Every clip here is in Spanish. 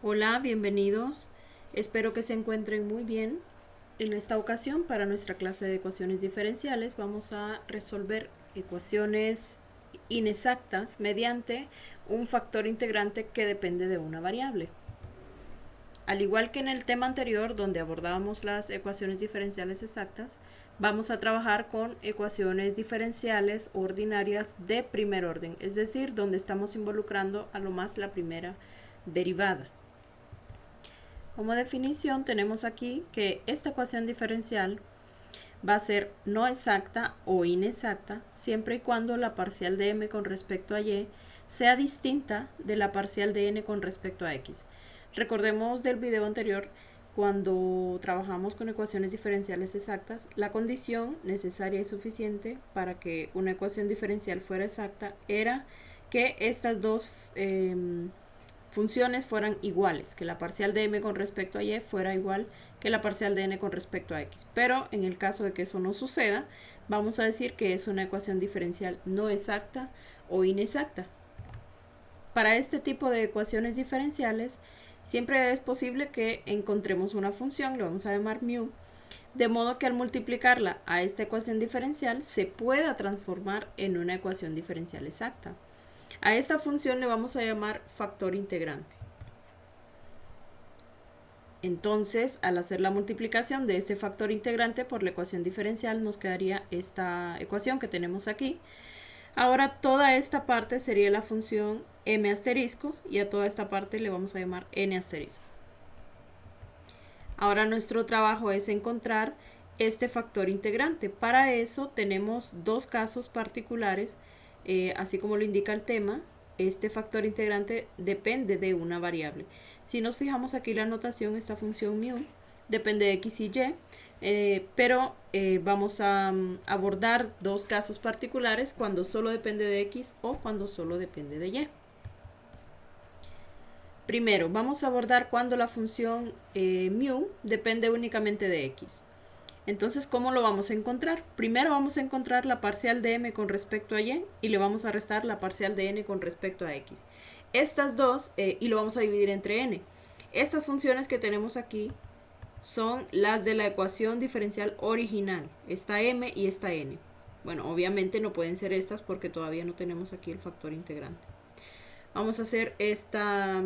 Hola, bienvenidos. Espero que se encuentren muy bien. En esta ocasión, para nuestra clase de ecuaciones diferenciales, vamos a resolver ecuaciones inexactas mediante un factor integrante que depende de una variable. Al igual que en el tema anterior, donde abordábamos las ecuaciones diferenciales exactas, vamos a trabajar con ecuaciones diferenciales ordinarias de primer orden, es decir, donde estamos involucrando a lo más la primera derivada. Como definición tenemos aquí que esta ecuación diferencial va a ser no exacta o inexacta siempre y cuando la parcial de m con respecto a y sea distinta de la parcial de n con respecto a x. Recordemos del video anterior, cuando trabajamos con ecuaciones diferenciales exactas, la condición necesaria y suficiente para que una ecuación diferencial fuera exacta era que estas dos funciones fueran iguales, que la parcial de m con respecto a y fuera igual que la parcial de n con respecto a x. Pero en el caso de que eso no suceda, vamos a decir que es una ecuación diferencial no exacta o inexacta. Para este tipo de ecuaciones diferenciales, siempre es posible que encontremos una función, lo vamos a llamar mu, de modo que al multiplicarla a esta ecuación diferencial se pueda transformar en una ecuación diferencial exacta. A esta función le vamos a llamar factor integrante. Entonces, al hacer la multiplicación de este factor integrante por la ecuación diferencial, nos quedaría esta ecuación que tenemos aquí. Ahora toda esta parte sería la función m asterisco y a toda esta parte le vamos a llamar n asterisco. Ahora nuestro trabajo es encontrar este factor integrante. Para eso tenemos dos casos particulares, así como lo indica el tema. Este factor integrante depende de una variable. Si nos fijamos aquí la notación, esta función mu depende de x y y, pero vamos a abordar dos casos particulares cuando solo depende de x o cuando solo depende de y. Primero, vamos a abordar cuando la función mu depende únicamente de x. Entonces, ¿cómo lo vamos a encontrar? Primero vamos a encontrar la parcial de m con respecto a y le vamos a restar la parcial de n con respecto a x. Estas dos, y lo vamos a dividir entre n. Estas funciones que tenemos aquí son las de la ecuación diferencial original, esta m y esta n. Bueno, obviamente no pueden ser estas porque todavía no tenemos aquí el factor integrante. Vamos a hacer esta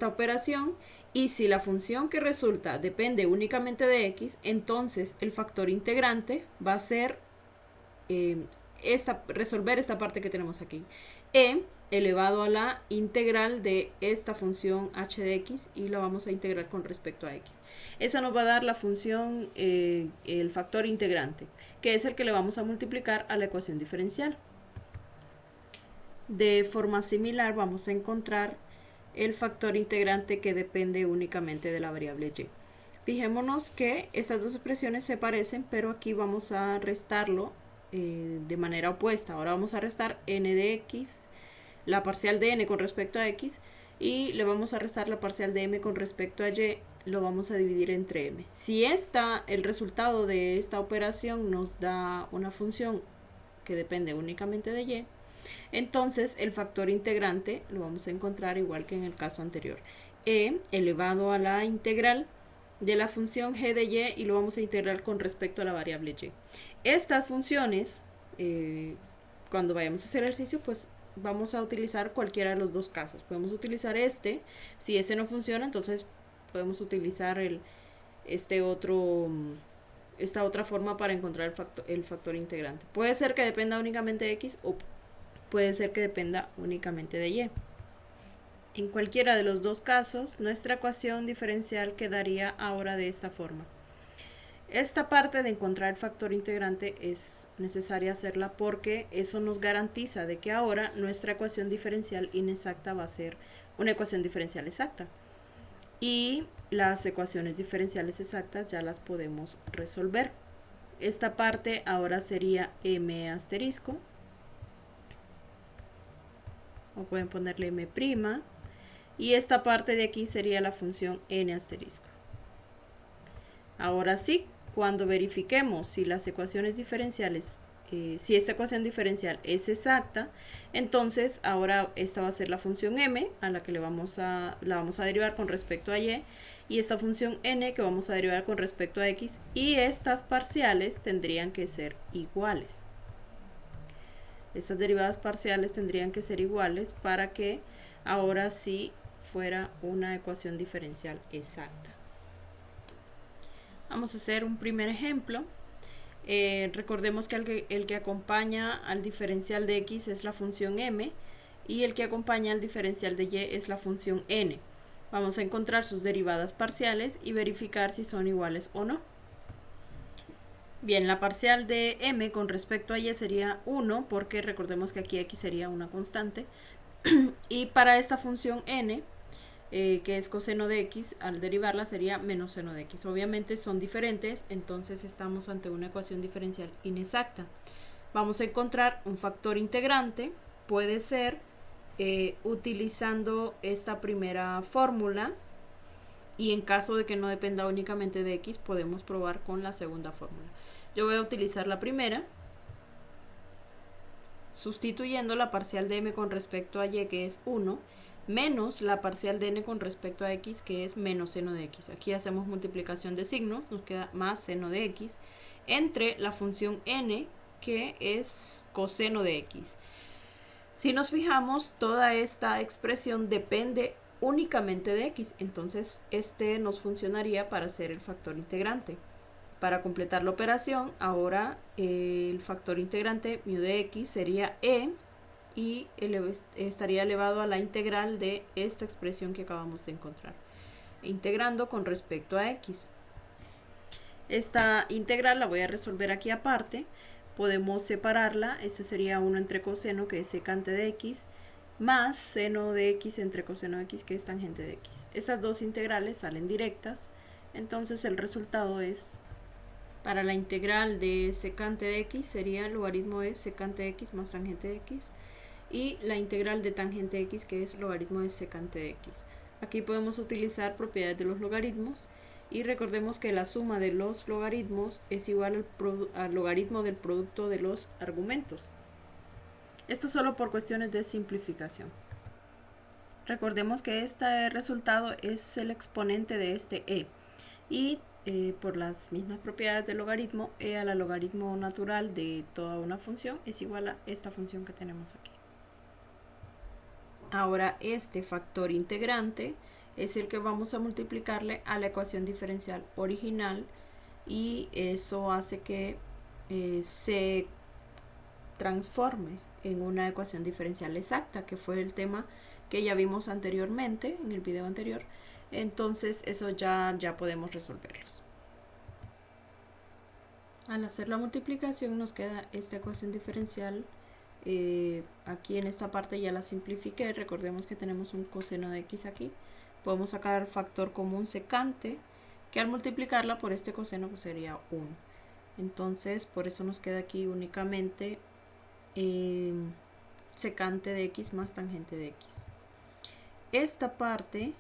operación y si la función que resulta depende únicamente de x, entonces el factor integrante va a ser resolver esta parte que tenemos aquí. E elevado a la integral de esta función h de x y lo vamos a integrar con respecto a x. Esa nos va a dar la función, el factor integrante, que es el que le vamos a multiplicar a la ecuación diferencial. De forma similar vamos a encontrar el factor integrante que depende únicamente de la variable y. Fijémonos que estas dos expresiones se parecen, pero aquí vamos a restarlo de manera opuesta. Ahora vamos a restar n de x, la parcial de n con respecto a x, y le vamos a restar la parcial de m con respecto a y, lo vamos a dividir entre m. Si el resultado de esta operación nos da una función que depende únicamente de y, entonces el factor integrante lo vamos a encontrar igual que en el caso anterior. E elevado a la integral de la función g de y lo vamos a integrar con respecto a la variable y. Estas funciones, cuando vayamos a hacer ejercicio, pues vamos a utilizar cualquiera de los dos casos. Podemos utilizar si ese no funciona, entonces podemos utilizar esta otra forma para encontrar el factor integrante. Puede ser que dependa únicamente de x o puede ser que dependa únicamente de y. En cualquiera de los dos casos, nuestra ecuación diferencial quedaría ahora de esta forma. Esta parte de encontrar el factor integrante es necesaria hacerla porque eso nos garantiza de que ahora nuestra ecuación diferencial inexacta va a ser una ecuación diferencial exacta. Y las ecuaciones diferenciales exactas ya las podemos resolver. Esta parte ahora sería m asterisco, o pueden ponerle m', y esta parte de aquí sería la función n asterisco. Ahora sí, cuando verifiquemos si las ecuaciones diferenciales si esta ecuación diferencial es exacta, entonces ahora esta va a ser la función m a la que la vamos a derivar con respecto a y esta función n que vamos a derivar con respecto a x, y estas parciales tendrían que ser iguales. Estas derivadas parciales tendrían que ser iguales para que ahora sí fuera una ecuación diferencial exacta. Vamos a hacer un primer ejemplo. Recordemos que el que acompaña al diferencial de x es la función m y el que acompaña al diferencial de y es la función n. Vamos a encontrar sus derivadas parciales y verificar si son iguales o no. Bien, la parcial de m con respecto a y sería 1, porque recordemos que aquí x sería una constante. Y para esta función n, que es coseno de x, al derivarla sería menos seno de x. Obviamente son diferentes, entonces estamos ante una ecuación diferencial inexacta. Vamos a encontrar un factor integrante, puede ser utilizando esta primera fórmula, y en caso de que no dependa únicamente de x, podemos probar con la segunda fórmula. Yo voy a utilizar la primera, sustituyendo la parcial de m con respecto a y, que es 1, menos la parcial de n con respecto a x, que es menos seno de x. Aquí hacemos multiplicación de signos, nos queda más seno de x, entre la función n, que es coseno de x. Si nos fijamos, toda esta expresión depende únicamente de x, entonces este nos funcionaría para ser el factor integrante. Para completar la operación, ahora el factor integrante mu de x sería e, y estaría elevado a la integral de esta expresión que acabamos de encontrar, integrando con respecto a x. Esta integral la voy a resolver aquí aparte. Podemos separarla. Esto sería 1 entre coseno, que es secante de x, más seno de x entre coseno de x, que es tangente de x. Estas dos integrales salen directas, entonces el resultado es, para la integral de secante de x sería logaritmo de secante de x más tangente de x, y la integral de tangente de x, que es logaritmo de secante de x. Aquí podemos utilizar propiedades de los logaritmos, y recordemos que la suma de los logaritmos es igual al logaritmo del producto de los argumentos. Esto solo por cuestiones de simplificación. Recordemos que este resultado es el exponente de este e, y por las mismas propiedades del logaritmo, e a la logaritmo natural de toda una función es igual a esta función que tenemos aquí. Ahora este factor integrante es el que vamos a multiplicarle a la ecuación diferencial original, y eso hace que se transforme en una ecuación diferencial exacta, que fue el tema que ya vimos anteriormente en el video anterior. Entonces eso ya podemos resolverlos. Al hacer la multiplicación nos queda esta ecuación diferencial. Aquí en esta parte ya la simplifiqué. Recordemos que tenemos un coseno de x aquí. Podemos sacar factor común secante, que al multiplicarla por este coseno pues sería 1. Entonces por eso nos queda aquí únicamente secante de x más tangente de x. Esta parte,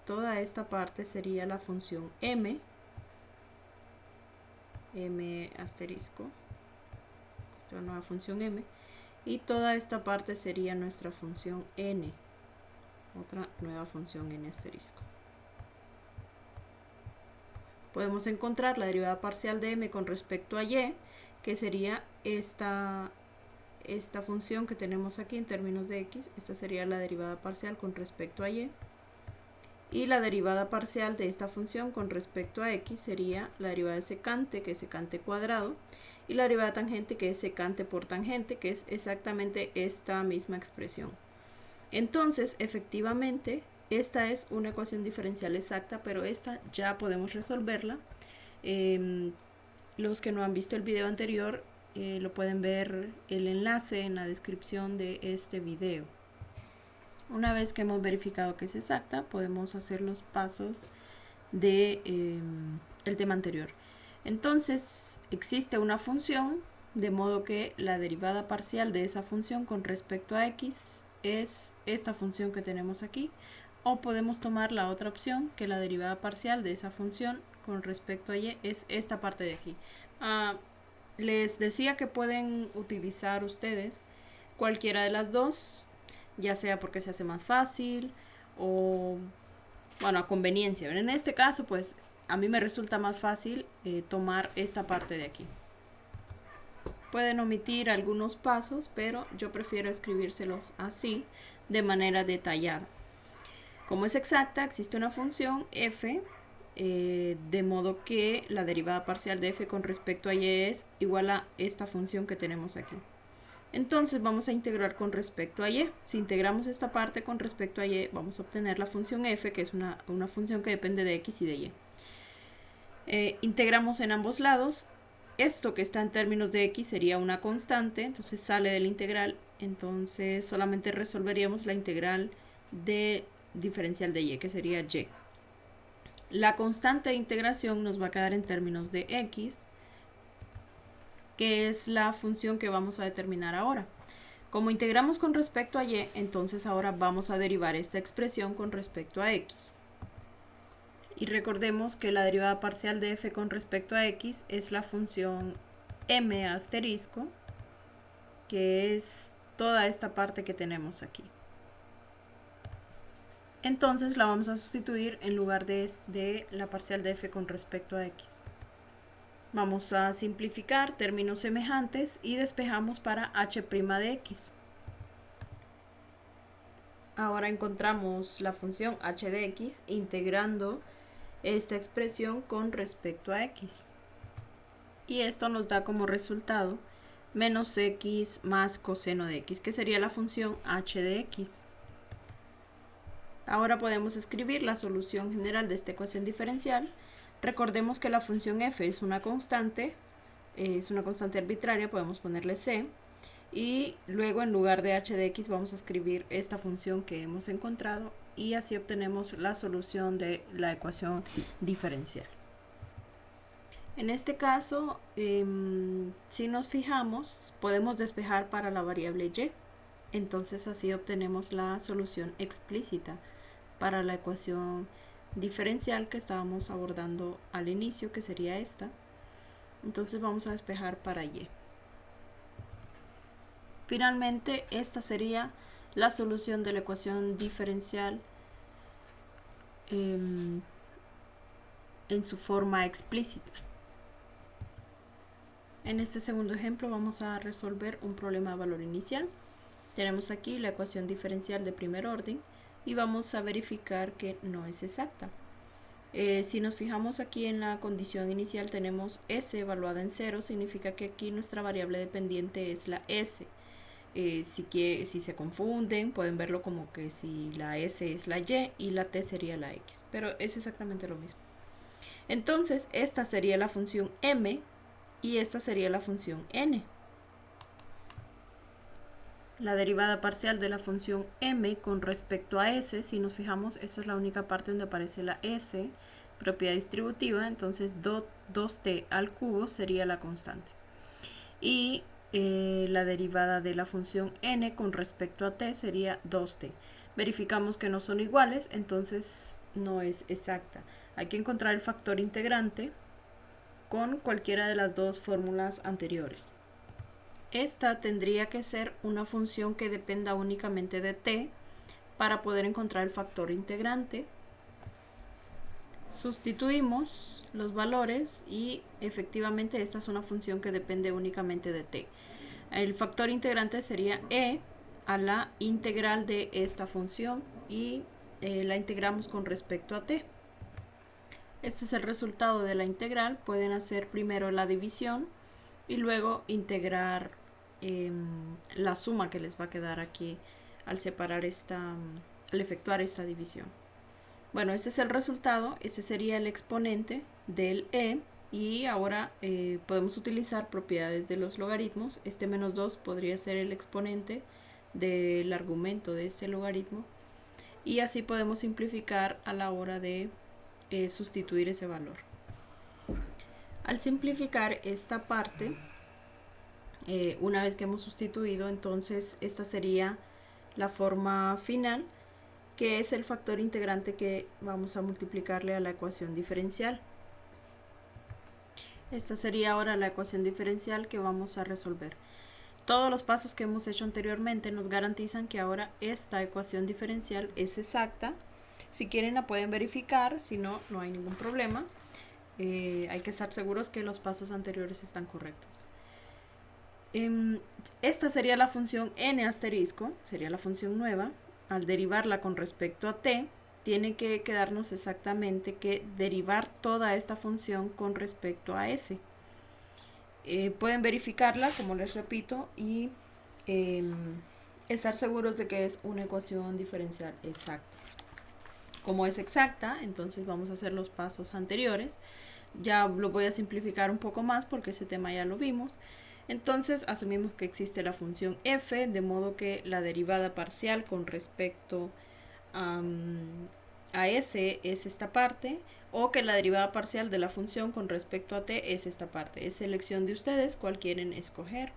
toda esta parte sería la función m asterisco, esta nueva función m, y toda esta parte sería nuestra función n, otra nueva función n asterisco. Podemos encontrar la derivada parcial de m con respecto a y, que sería esta función que tenemos aquí en términos de x. Esta sería la derivada parcial con respecto a y. Y la derivada parcial de esta función con respecto a x sería la derivada de secante, que es secante cuadrado, y la derivada tangente, que es secante por tangente, que es exactamente esta misma expresión. Entonces, efectivamente, esta es una ecuación diferencial exacta, pero esta ya podemos resolverla. Los que no han visto el video anterior, lo pueden ver el enlace en la descripción de este video. Una vez que hemos verificado que es exacta, podemos hacer los pasos de el tema anterior. Entonces, existe una función, de modo que la derivada parcial de esa función con respecto a x es esta función que tenemos aquí, o podemos tomar la otra opción, que la derivada parcial de esa función con respecto a y es esta parte de aquí. Les decía que pueden utilizar ustedes cualquiera de las dos, ya sea porque se hace más fácil o, bueno, a conveniencia. En este caso, pues, a mí me resulta más fácil tomar esta parte de aquí. Pueden omitir algunos pasos, pero yo prefiero escribírselos así, de manera detallada. Como es exacta, existe una función f, de modo que la derivada parcial de f con respecto a y es igual a esta función que tenemos aquí. Entonces vamos a integrar con respecto a y. Si integramos esta parte con respecto a y, vamos a obtener la función f, que es una función que depende de x y de y. Integramos en ambos lados. Esto que está en términos de x sería una constante, entonces sale del integral. Entonces solamente resolveríamos la integral de diferencial de y, que sería y. La constante de integración nos va a quedar en términos de x, que es la función que vamos a determinar ahora. Como integramos con respecto a y, entonces ahora vamos a derivar esta expresión con respecto a x. Y recordemos que la derivada parcial de f con respecto a x es la función m asterisco, que es toda esta parte que tenemos aquí. Entonces la vamos a sustituir en lugar de la parcial de f con respecto a x. Vamos a simplificar términos semejantes y despejamos para h' de x. Ahora encontramos la función h de x integrando esta expresión con respecto a x. Y esto nos da como resultado menos x más coseno de x, que sería la función h de x. Ahora podemos escribir la solución general de esta ecuación diferencial. Recordemos que la función f es una constante arbitraria, podemos ponerle c. Y luego en lugar de h de x vamos a escribir esta función que hemos encontrado y así obtenemos la solución de la ecuación diferencial. En este caso, si nos fijamos, podemos despejar para la variable y. Entonces así obtenemos la solución explícita para la ecuación diferencial que estábamos abordando al inicio, que sería esta. Entonces vamos a despejar para y. Finalmente, esta sería la solución de la ecuación diferencial en su forma explícita. En este segundo ejemplo vamos a resolver un problema de valor inicial. Tenemos aquí la ecuación diferencial de primer orden y vamos a verificar que no es exacta. Si nos fijamos aquí en la condición inicial tenemos s evaluada en 0, significa que aquí nuestra variable dependiente es la s. Si se confunden, pueden verlo como que si la s es la y y la t sería la x, pero es exactamente lo mismo. Entonces, esta sería la función m y esta sería la función n. La derivada parcial de la función m con respecto a s, si nos fijamos, esta es la única parte donde aparece la s, propiedad distributiva, entonces 2t al cubo sería la constante. Y la derivada de la función n con respecto a t sería 2t. Verificamos que no son iguales, entonces no es exacta. Hay que encontrar el factor integrante con cualquiera de las dos fórmulas anteriores. Esta tendría que ser una función que dependa únicamente de t para poder encontrar el factor integrante. Sustituimos los valores y efectivamente esta es una función que depende únicamente de t. El factor integrante sería e a la integral de esta función y la integramos con respecto a t. Este es el resultado de la integral. Pueden hacer primero la división y luego integrar la suma que les va a quedar aquí al efectuar esta división. Bueno, este es el resultado, ese sería el exponente del e y ahora podemos utilizar propiedades de los logaritmos. Este menos 2 podría ser el exponente del argumento de este logaritmo y así podemos simplificar a la hora de sustituir ese valor. Al simplificar esta parte, una vez que hemos sustituido, entonces esta sería la forma final, que es el factor integrante que vamos a multiplicarle a la ecuación diferencial. Esta sería ahora la ecuación diferencial que vamos a resolver. Todos los pasos que hemos hecho anteriormente nos garantizan que ahora esta ecuación diferencial es exacta. Si quieren la pueden verificar, si no, no hay ningún problema. Hay que estar seguros que los pasos anteriores están correctos. Esta sería la función n asterisco, sería la función nueva. Al derivarla con respecto a t, tiene que quedarnos exactamente que derivar toda esta función con respecto a s. Pueden verificarla, como les repito, y estar seguros de que es una ecuación diferencial exacta. Como es exacta, entonces vamos a hacer los pasos anteriores. Ya lo voy a simplificar un poco más porque ese tema ya lo vimos. Entonces asumimos que existe la función f, de modo que la derivada parcial con respecto a s es esta parte, o que la derivada parcial de la función con respecto a t es esta parte. Es elección de ustedes cuál quieren escoger.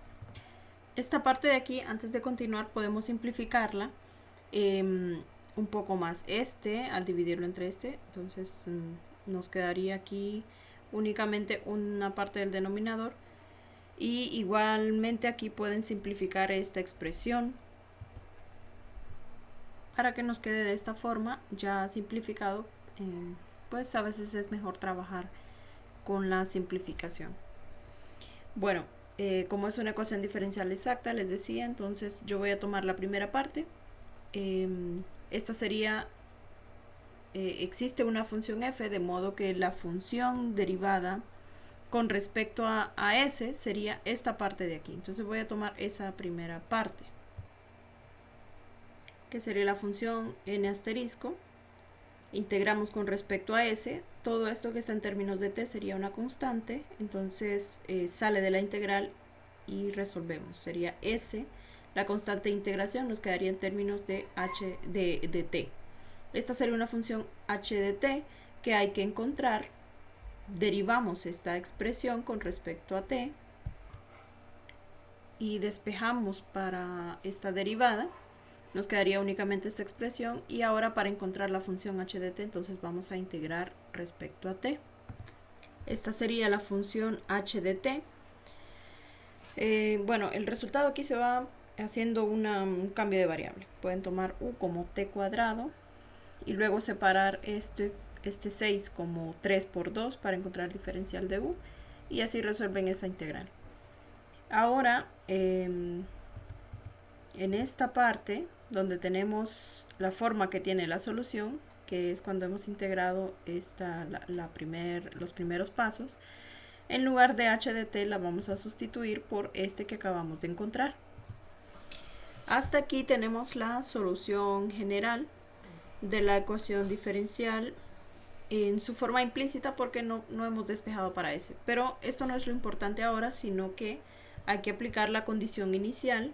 Esta parte de aquí, antes de continuar, podemos simplificarla un poco más. Al dividirlo entre entonces nos quedaría aquí únicamente una parte del denominador. Y igualmente aquí pueden simplificar esta expresión para que nos quede de esta forma ya simplificado. Pues a veces es mejor trabajar con la simplificación. Bueno, como es una ecuación diferencial exacta, les decía, entonces yo voy a tomar la primera parte. Esta sería, existe una función f, de modo que la función derivada con respecto a s sería esta parte de aquí. Entonces voy a tomar esa primera parte, que sería la función n asterisco. Integramos con respecto a s. Todo esto que está en términos de t sería una constante. Entonces sale de la integral y resolvemos. Sería s. La constante de integración nos quedaría en términos de h de t. Esta sería una función h de t que hay que encontrar. Derivamos esta expresión con respecto a t y despejamos para esta derivada. Nos quedaría únicamente esta expresión, y ahora para encontrar la función h de t, entonces vamos a integrar respecto a t. Esta sería la función h de t. Bueno, el resultado aquí se va haciendo un cambio de variable. Pueden tomar u como t cuadrado y luego separar este 6 como 3 por 2 para encontrar el diferencial de u, y así resuelven esa integral. Ahora, en esta parte donde tenemos la forma que tiene la solución, que es cuando hemos integrado los primeros pasos, en lugar de h de t la vamos a sustituir por este que acabamos de encontrar. Hasta aquí tenemos la solución general de la ecuación diferencial en su forma implícita, porque no hemos despejado para s. Pero esto no es lo importante ahora, sino que hay que aplicar la condición inicial,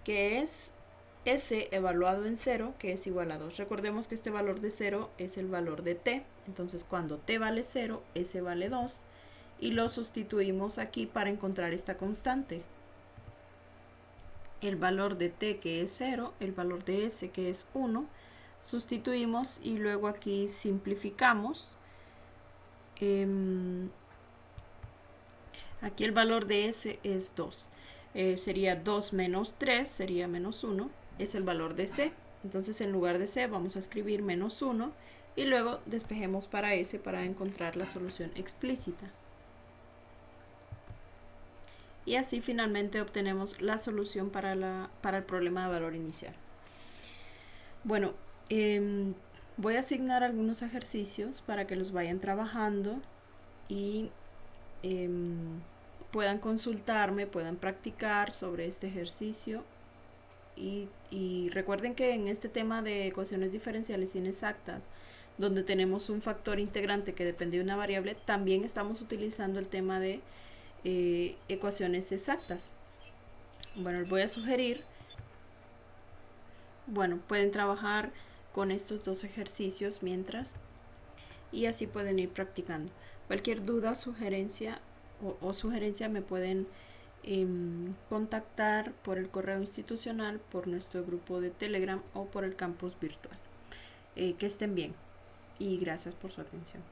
que es s evaluado en 0, que es igual a 2. Recordemos que este valor de 0 es el valor de t. Entonces cuando t vale 0, s vale 2. Y lo sustituimos aquí para encontrar esta constante. El valor de t, que es 0, el valor de s, que es 1. Sustituimos y luego aquí simplificamos. Aquí el valor de s es 2. Sería 2 menos 3, sería menos 1. Es el valor de c. Entonces en lugar de c vamos a escribir menos 1 y luego despejemos para s para encontrar la solución explícita. Y así finalmente obtenemos la solución para el problema de valor inicial. Bueno, voy a asignar algunos ejercicios para que los vayan trabajando y puedan consultarme, puedan practicar sobre este ejercicio. Y recuerden que en este tema de ecuaciones diferenciales inexactas, donde tenemos un factor integrante que depende de una variable, también estamos utilizando el tema de ecuaciones exactas. Bueno, les voy a sugerir, bueno, pueden trabajar con estos dos ejercicios mientras, y así pueden ir practicando. Cualquier duda, sugerencia o sugerencia me pueden contactar por el correo institucional, por nuestro grupo de Telegram o por el campus virtual. Que estén bien y gracias por su atención.